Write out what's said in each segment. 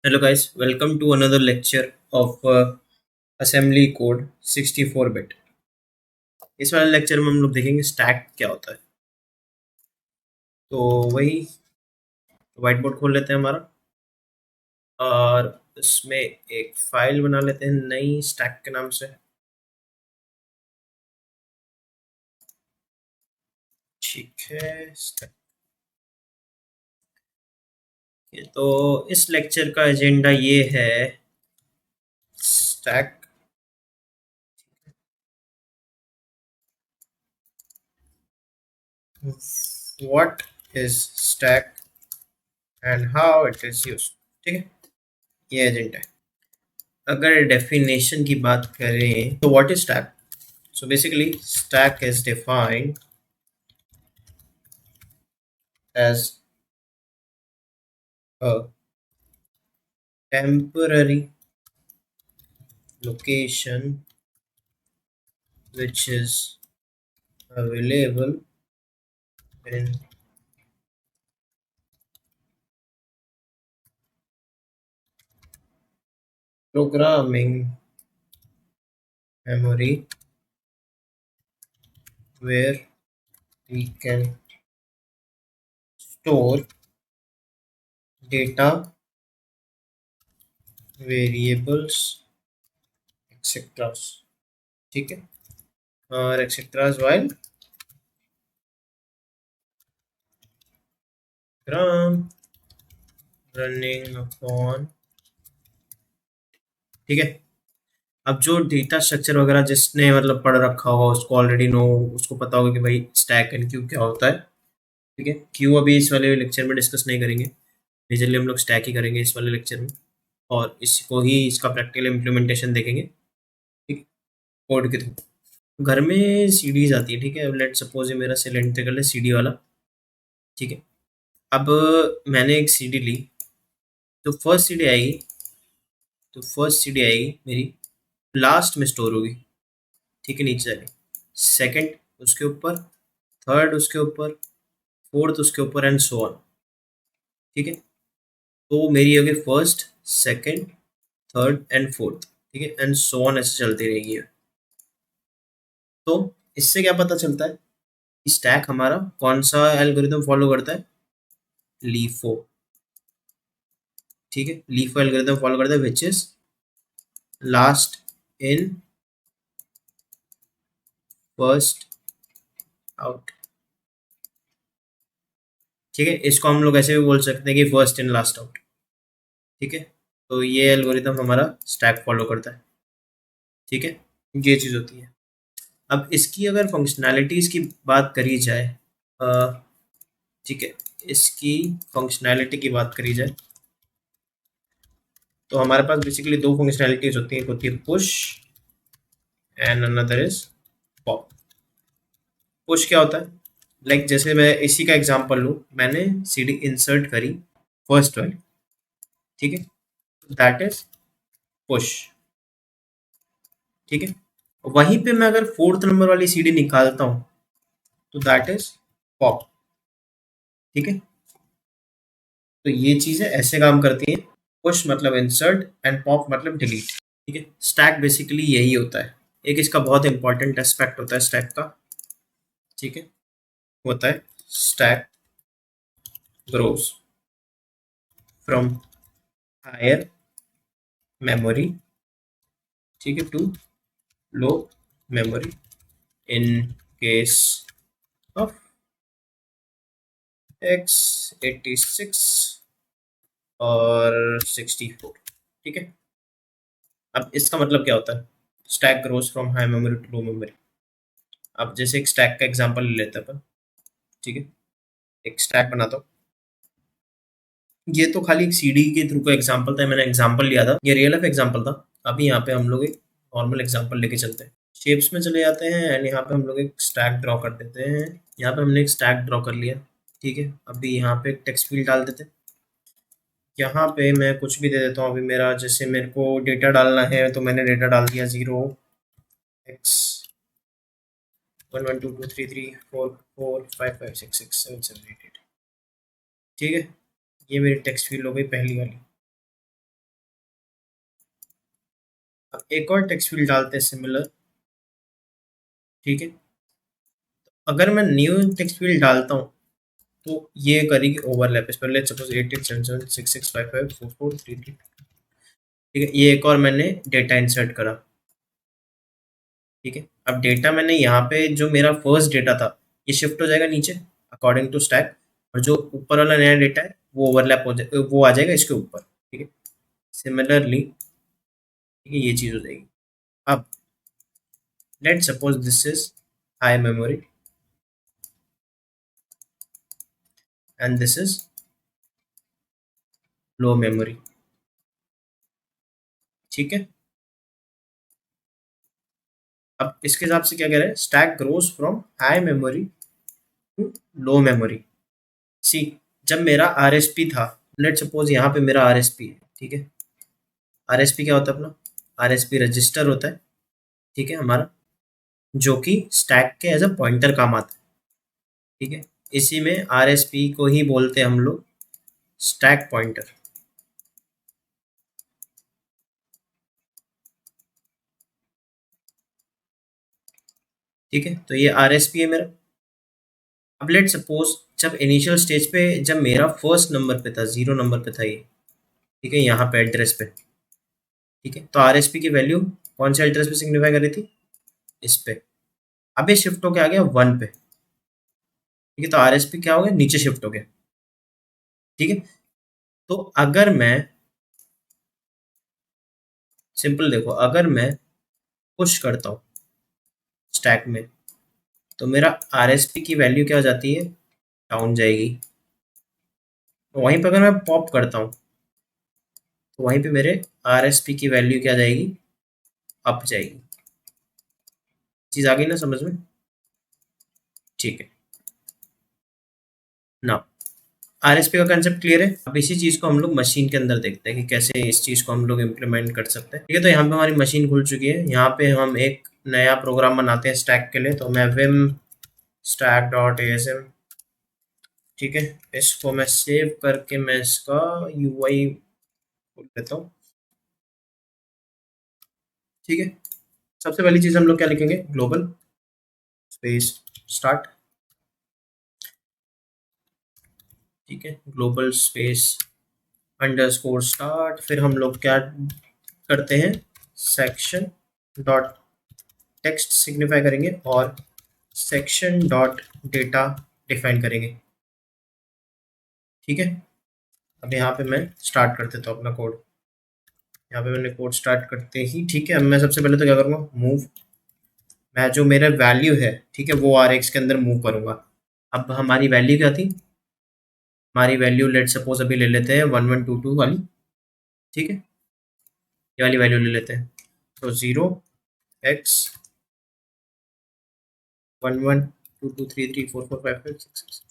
Hello guys, welcome to another lecture of assembly code 64 bit। इस वाले lecture में हम लोग देखेंगे स्टैक क्या होता है। तो वही व्हाइट बोर्ड खोल लेते हैं हमारा और उसमें एक फाइल बना लेते हैं नई स्टैक के नाम से। ठीक है stack तो इस लेक्चर का एजेंडा ये है stack what is stack and how it is used. ठीक है, ये एजेंडा है। अगर डेफिनेशन की बात करें तो what is stack. So basically, stack is defined as a temporary location which is available in programming memory where we can store data, variables, etc. ठीक है, और etc. while program running upon। ठीक है, अब जो डेटा स्ट्रक्चर वगैरह जिसने मतलब पढ़ रखा होगा उसको ऑलरेडी नो, उसको पता होगा कि भाई स्टैक एंड क्यू क्या होता है। ठीक है, क्यू अभी इस वाले लेक्चर में डिस्कस नहीं करेंगे, मेजरली हम लोग स्टैक ही करेंगे इस वाले लेक्चर में और इसको ही इसका प्रैक्टिकल इम्प्लीमेंटेशन देखेंगे। ठीक, कोड के थ्रू घर में सीडीज आती है। ठीक है, अब लेट सपोज ये मेरा सिलेंड्रिकल है सीडी वाला। ठीक है, अब मैंने एक सीडी ली तो फर्स्ट सीडी आएगी, तो फर्स्ट सीडी आएगी मेरी लास्ट में स्टोर होगी। ठीक है, नीचे जाके सेकंड उसके ऊपर, थर्ड उसके ऊपर, फोर्थ उसके ऊपर एंड सो ऑन। ठीक है, तो मेरी होगी first, second, third and fourth. ठीक है, एंड सो ऑन ऐसे चलती रहेगी। तो इससे क्या पता चलता है कि स्टैक हमारा कौन सा एल्गोरिदम फॉलो करता है, लीफो। ठीक है, लीफो एल्गोरिदम फॉलो करता है which is last in first out. ठीक है, इसको हम लोग ऐसे भी बोल सकते हैं कि फर्स्ट इन लास्ट आउट। ठीक है, तो ये एल्गोरिदम हमारा स्टैक फॉलो करता है। ठीक है, ये चीज़ होती है। अब इसकी अगर फंक्शनैलिटीज़ की बात करी जाए, अ, ठीक है, इसकी फंक्शनैलिटी की बात करी जाए तो हमारे पास बेसिकली दो फंक्शनैलिटीज़ होती हैं, एक होती है push and another is pop. Push क्या होता है, जैसे मैं इसी का एग्जांपल लूँ, मैंने सीडी इंसर्ट करी फर्स्ट वाली। ठीक है, दैट इज पुश। ठीक है, वहीं पे मैं अगर फोर्थ नंबर वाली सीडी निकालता हूँ तो दैट इज पॉप। ठीक है, तो ये चीज़ें ऐसे काम करती हैं, पुश मतलब इंसर्ट एंड पॉप मतलब डिलीट। ठीक है, स्टैक बेसिकली यही होता है। एक इसका बहुत इंपॉर्टेंट एस्पेक्ट होता है स्टैक का। ठीक है, होता है stack grows from higher memory, ठीक है, to low memory in case of x86 और 64। ठीक है, अब इसका मतलब क्या होता है, stack grows from high memory to low memory. अब जैसे एक स्टैक का एग्जांपल ले लेते हैं अपन। ठीक है, एक स्टैक बनाता हूँ, ये तो खाली एक सीडी के थ्रू का एग्जांपल था, मैंने एग्जांपल लिया था, ये रियल लाइफ एग्जांपल था। अभी यहाँ पे हम लोग एक नॉर्मल एग्जांपल लेके चलते हैं, शेप्स में चले जाते हैं एंड यहाँ पे हम लोग एक स्टैक ड्रॉ कर देते हैं। यहाँ पे हमने एक स्टैक ड्रॉ कर लिया। ठीक है, अभी यहाँ पे एक टेक्स्ट फील्ड डाल देते हैं। यहाँ पे मैं कुछ भी दे देता हूँ, अभी मेरा जैसे मेरे को डेटा डालना है तो मैंने डेटा डाल दिया 0x1122334455667788। ठीक है, ये मेरी टेक्स्ट फील्ड हो गई पहली वाली। अब एक और टेक्स्ट फील्ड डालते हैं सिमिलर, ठीक है। अगर मैं न्यू टेक्स्ट फील्ड डालता हूँ तो ये करेगी ओवरलैप इस पर। लेट्स सपोज 887766554433, ठीक है। ये एक और मैंने डेटा इंसर्ट करा, ठीक है। अब डेटा मैंने यहाँ पे जो मेरा फर्स्ट डेटा था ये शिफ्ट हो जाएगा नीचे अकॉर्डिंग टू स्टैक, और जो ऊपर वाला नया डेटा है वो ओवरलैप हो जाए, वो आ जाएगा इसके ऊपर, ठीक है। सिमिलरली, ठीक है, ये चीज़ हो जाएगी। अब let suppose this is high memory and this is low memory, ठीक है। अब इसके हिसाब से क्या कह रहा है, stack grows from high memory to low memory. See, जब मेरा आरएसपी था, लेट सपोज यहाँ पे मेरा आरएसपी है, ठीक है। आरएसपी क्या होता है अपना, आरएसपी रजिस्टर होता है, ठीक है, हमारा, जो कि स्टैक के एज अ पॉइंटर काम आता है, ठीक है। इसी में आरएसपी को ही बोलते हैं हम लोग स्टैक पॉइंटर, ठीक है। तो ये आरएसपी है मेरा। अब लेट सपोज जब इनिशियल स्टेज पे, जब मेरा फर्स्ट नंबर पे था, 0 नंबर पे था ये, ठीक है, यहाँ पे एड्रेस पे, ठीक है। तो आरएसपी की वैल्यू कौन से एड्रेस पे सिग्निफाई कर रही थी, इस पे। अब ये शिफ्ट होके आ गया 1 पे, ठीक है। तो आरएसपी क्या हो गया, नीचे शिफ्ट हो गया, ठीक है। तो अगर मैं सिंपल देखो, अगर मैं पुश करता हूँ स्टैक में, तो मेरा आरएसपी की वैल्यू क्या हो जाती है, डाउन जाएगी। तो वहीं पर अगर मैं पॉप करता हूँ तो वहीं पे मेरे आरएसपी की वैल्यू क्या जाएगी, अप जाएगी। चीज़ आ गई ना समझ में, ठीक है ना। आरएसपी का कंसेप्ट क्लियर है। अब इसी चीज़ को हम लोग मशीन के अंदर देखते हैं कि कैसे इस चीज़ को हम लोग इम्प्लीमेंट कर सकते हैं, ठीक है। तो यहाँ पे हमारी मशीन खुल चुकी है। यहाँ पे हम एक नया प्रोग्राम बनाते हैं स्टैक के लिए। तो मैं विम स्टैक डॉट एएसएम, ठीक है, इसको मैं सेव करके मैं इसका यूआई खोल लेता हूँ, ठीक है। सबसे पहली चीज़ हम लोग क्या लिखेंगे, ग्लोबल स्पेस स्टार्ट, ठीक है, ग्लोबल स्पेस अंडरस्कोर स्टार्ट। फिर हम लोग क्या करते हैं, सेक्शन डॉट टेक्स्ट सिग्निफाई करेंगे और सेक्शन डॉट डेटा डिफाइन करेंगे, ठीक है। अब यहाँ पे मैं स्टार्ट कर देता हूँ अपना कोड। यहाँ पे मैंने कोड स्टार्ट करते ही, ठीक है, अब मैं सबसे पहले तो क्या करूँगा, मूव, मैं जो मेरा वैल्यू है, ठीक है, वो आर एक्स के अंदर मूव करूँगा। अब हमारी वैल्यू क्या थी, हमारी वैल्यू लेट सपोज अभी ले लेते हैं 1122 वाली, ठीक है, ये वाली वैल्यू ले लेते हैं। तो 0x1122334456,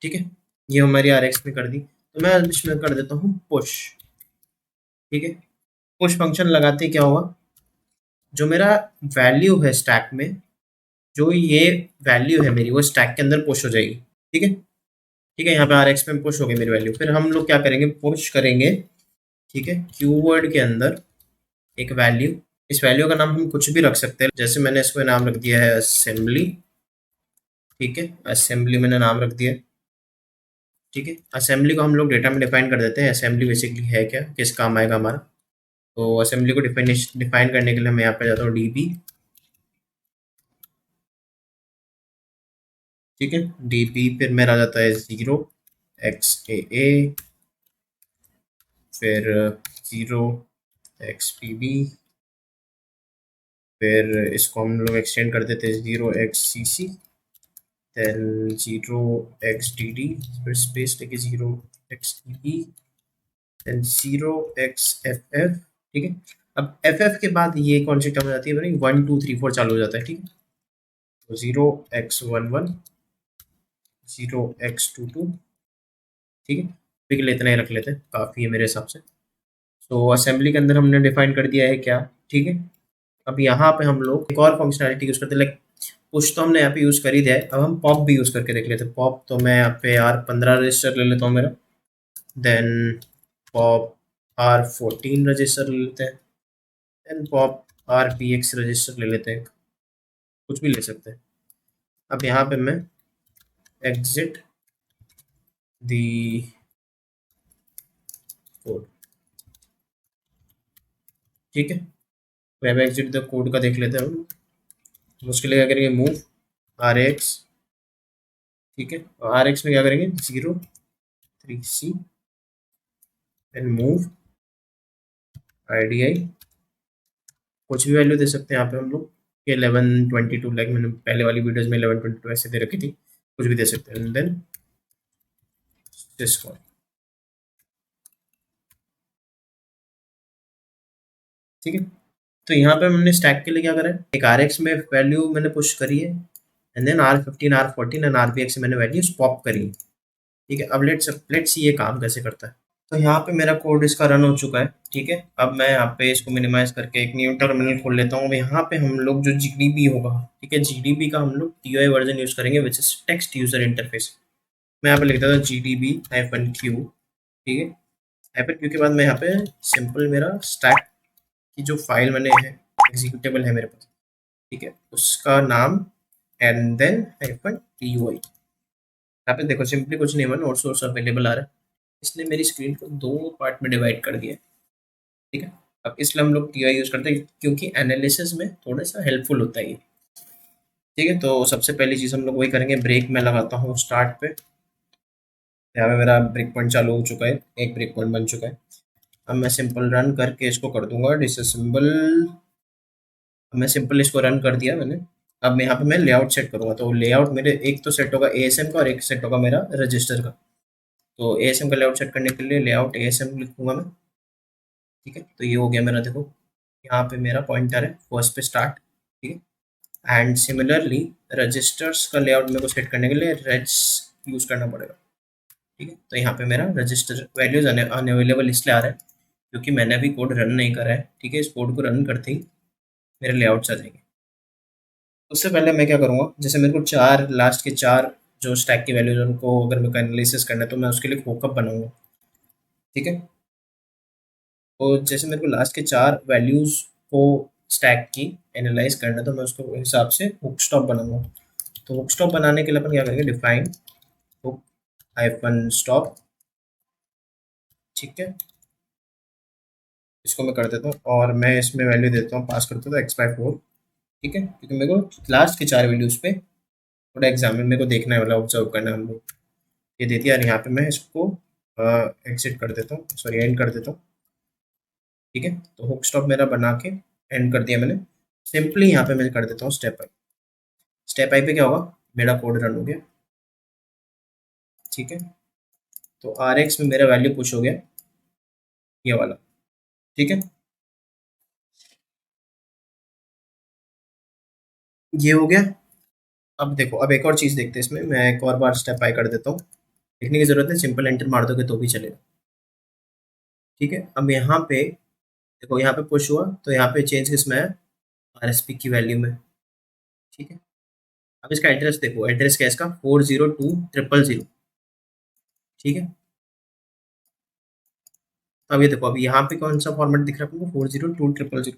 ठीक है, ये हमारी आर एक्स में कर दी। तो मैं अब इसमें कर देता हूँ पुश, ठीक है। पुश फंक्शन लगाते ही क्या होगा, जो मेरा वैल्यू है स्टैक में, जो ये वैल्यू है मेरी, वो स्टैक के अंदर पुश हो जाएगी, ठीक है। ठीक है, यहाँ पे आर एक्स में पुश हो गई मेरी वैल्यू। फिर हम लोग क्या करेंगे, पुश करेंगे, ठीक है, कीवर्ड के अंदर एक वैल्यू। इस वैल्यू का नाम हम कुछ भी रख सकते हैं, जैसे मैंने इसको नाम रख दिया है असेंबली, ठीक है, असेंबली मैंने नाम रख दिया, ठीक है। असेंबली को हम लोग डेटा में डिफाइन कर देते हैं, असेंबली बेसिकली है क्या, किस काम आएगा हमारा। तो असेंबली को डिफाइन करने के लिए मैं यहाँ पे जाता हूँ डीबी, ठीक है, डीबी, फिर मेरा आ जाता है 0xAA, फिर 0xPB, फिर इसको हम लोग एक्सटेंड कर देते हैं 0xCC, देन 0xDD, फिर स्पेस लेके 0xDE, देन 0xFF, ठीक है। अब FF के बाद ये कौन सी टर्म हो जाती है भाई, 1 2 3 4 चालू हो जाता है, ठीक है। तो 0x11, 0x22, ठीक है। अभी के लिए इतना ही रख लेते हैं, काफ़ी है मेरे हिसाब से। तो असेंबली के अंदर हमने डिफाइन कर दिया है क्या, ठीक है। अब यहाँ पे हम लोग एक और फंक्शनैलिटी यूज़ करते हैं, लाइक पुश तो हमने यहाँ पे यूज़ कर ही दिया है। अब हम पॉप भी यूज़ करके देख लेते हैं। पॉप तो मैं यहाँ पे R15 रजिस्टर ले लेता हूँ मेरा, देन पॉप R14 रजिस्टर ले लेते हैं, एंड पॉप RPX रजिस्टर ले लेते हैं, कुछ भी ले सकते हैं। अब यहाँ पे मैं एग्जिट दी कोड, ठीक है। वेब एग्जिट द कोड का देख लेते हैं हम। तो उसके लिए क्या करेंगे, मूव RX, ठीक है। और RX में क्या करेंगे, 0 3C एंड मूव IDI, कुछ भी वैल्यू दे सकते हैं यहाँ पे हम लोग, 1122, लाइक मैंने पहले वाली वीडियोज में 1122 ऐसे दे रखी थी, कुछ भी दे सकते हैं। एंड देन दिस कॉल, ठीक है। तो यहाँ पे हमने स्टैक के लिए क्या करा है, एक RX में वैल्यू मैंने पुश करी है, and then R15 R14 and RPX से मैंने वैल्यू स्वैप करी है, ठीक है। अब लेट्स सी ये काम कैसे करता है। तो यहाँ पे मेरा कोड इसका रन हो चुका है, ठीक है। अब मैं यहाँ पे इसको मिनिमाइज करके एक न्यू टर्मिनल खोल लेता हूँ। यहाँ पे हम लोग जो जीडीबी होगा, ठीक है, जीडीबी का हम लोग TUI वर्जन यूज करेंगे, which is text user interface. मैं यहाँ पे लिखता था GDB-Q, ठीक है। -Q के बाद मैं यहाँ पे सिंपल मेरा स्टैक की जो फाइल मैंने है, एग्जीक्यूटेबल है मेरे पास, ठीक है, उसका नाम एंड देन -TUI। यहाँ पे देखो सिंपली कुछ नहीं, वन और सोर्स अवेलेबल आ रहा है, इसने मेरी स्क्रीन को दो पार्ट में डिवाइड कर दिया है, ठीक है। अब इसलिए हम लोग TUI यूज करते हैं क्योंकि एनालिसिस में थोड़ा सा हेल्पफुल होता है ये, ठीक है। तो सबसे पहली चीज़ हम लोग वही करेंगे, ब्रेक में लगाता हूँ स्टार्ट पे। यहाँ पे मेरा ब्रेक पॉइंट चालू हो चुका है, एक ब्रेक पॉइंट बन चुका है। अब मैं सिंपल रन करके इसको कर दूंगा डिसअसेंबल। मैं सिंपल इसको रन कर दिया मैंने। अब मैं यहाँ पे मैं लेआउट सेट करूँगा, तो लेआउट मेरे एक तो सेट होगा ASM का और एक सेट होगा मेरा रजिस्टर का। तो ASM का लेआउट सेट करने के लिए लेआउट ASM लिखूंगा मैं, ठीक है। तो ये हो गया मेरा, देखो यहाँ पे मेरा पॉइंटर है फर्स्ट पे स्टार्ट, ठीक है। एंड सिमिलरली रजिस्टर्स का लेआउट मेरे को सेट करने के लिए रेज यूज करना पड़ेगा, ठीक है। तो यहाँ पे मेरा रजिस्टर वैल्यूज अनअवेलेबल इसलिए आ रहा है क्योंकि मैंने अभी कोड रन नहीं करा है, ठीक है। इस कोड को रन करते ही मेरे लेआउट्स आ जाएंगे। उससे पहले मैं क्या करूँगा, जैसे मेरे को चार लास्ट के चार जो स्टैक की वैल्यूज उनको अगर मेरे को एनालिसिस करना है तो मैं उसके लिए होकअप बनाऊंगा, ठीक है। तो जैसे मेरे को लास्ट के चार वैल्यूज को स्टैक की एनालाइज करना है तो मैं उसको हिसाब से हुक स्टॉप बनाऊंगा। तो हुक स्टॉप बनाने के लिए अपन क्या करेंगे, डिफाइन हुक हाइफन स्टॉप, ठीक है। इसको मैं कर देता हूँ और मैं इसमें वैल्यू देता हूँ, पास करता हूँ x/4, ठीक है। क्योंकि मेरे को लास्ट के चार वैल्यूज पे थोड़ा एग्जामिन मेरे को देखना है, मतलब ऑब्जर्व करना है हम लोग। ये दे दिया और यहाँ पे मैं इसको एग्जिट कर देता हूँ, सॉरी एंड कर देता हूँ, ठीक है। तो हुक स्टॉप मेरा बना के एंड कर दिया मैंने। सिंपली यहाँ पे मैं कर देता हूँ स्टेप आई। स्टेप आई पे क्या होगा, मेरा कोड रन हो गया, ठीक है। तो RX में मेरा वैल्यू पुश हो गया, ये वाला, ठीक है। ये हो गया। अब देखो, अब एक और चीज़ देखते हैं इसमें, मैं एक और बार स्टेप आई कर देता हूँ, लिखने की जरूरत है, सिंपल एंटर मार दोगे तो भी चलेगा, ठीक है। अब यहाँ पे देखो, यहाँ पे पुश हुआ तो यहाँ पे चेंज किसमें है, RSP की वैल्यू में, ठीक है। अब इसका एड्रेस देखो, एड्रेस क्या है इसका, 402000, ठीक है। तो अब ये देखो, अब यहाँ पे कौन सा फॉर्मेट दिख रहा है आपको, 402000।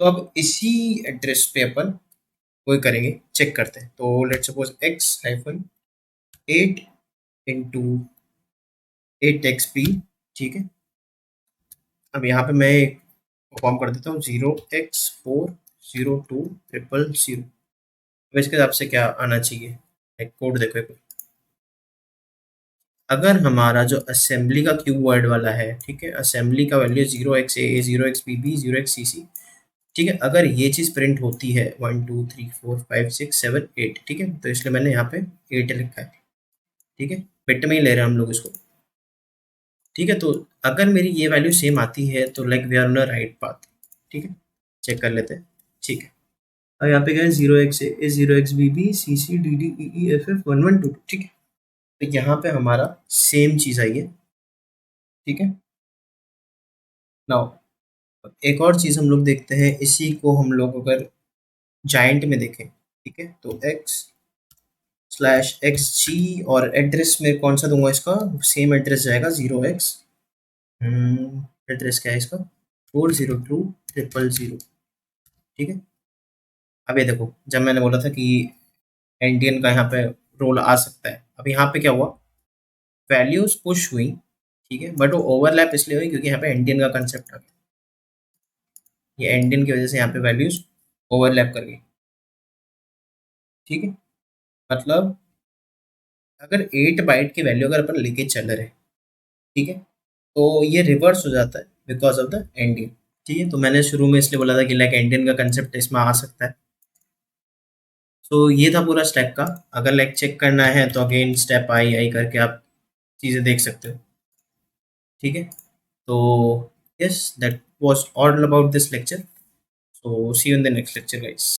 तो अब इसी एड्रेस पे अपन वो करेंगे, चेक करते हैं। तो let suppose x-8 into 8xp, ठीक है। अब यहाँ पे मैं परफॉर्म कर देता हूँ 0x402000। अब इसके हिसाब से क्या आना चाहिए, एक कोड देखो एक बार। अगर हमारा जो असेंबली का क्यू वर्ड वाला है, ठीक है, असेंबली का value 0x A 0x BB 0x CC, ठीक है। अगर ये चीज़ प्रिंट होती है 1 2 3 4 5 6 7 8, ठीक है, तो इसलिए मैंने यहाँ पे 8 लिखा है, ठीक है। बिट में ही ले रहे हैं हम लोग इसको, ठीक है। तो अगर मेरी ये वैल्यू सेम आती है तो like we are on a right path, ठीक है। चेक कर लेते हैं, ठीक है। अब यहाँ पे क्या है, 0x A 0x BB CC DD EE FF 1122, ठीक है। तो यहाँ पे हमारा सेम चीज़ आई है, ठीक है। नाउ एक और चीज़ हम लोग देखते हैं, इसी को हम लोग अगर जाइंट में देखें, ठीक है, तो x/xg और एड्रेस में कौन सा दूंगा, इसका सेम एड्रेस जाएगा 0x, एड्रेस क्या है इसका, 402 000, ठीक है। अब ये देखो, जब मैंने बोला था कि एंडियन का यहाँ पे रोल आ सकता है, अब यहाँ पे क्या हुआ, वैल्यूज पुश हुई, ठीक है, बट वो ओवरलैप इसलिए हुई क्योंकि यहाँ पे एंडियन का कंसेप्ट आ गया। ये एंडियन की वजह से यहाँ पे वैल्यूज ओवरलैप कर गई, ठीक है। मतलब अगर 8 बाइट की वैल्यू अगर अपन लेके चल रहे हैं, ठीक है, तो ये रिवर्स हो जाता है बिकॉज ऑफ द एंडियन, ठीक है। तो मैंने शुरू में इसलिए बोला था कि लाइक एंडियन का कंसेप्ट इसमें आ सकता है। तो ये था पूरा स्टेप का। अगर लाइक चेक करना है तो अगेन स्टेप आई आई करके आप चीज़ें देख सकते हो, ठीक है। तो yes, that was all about this lecture. So see you in the next lecture guys.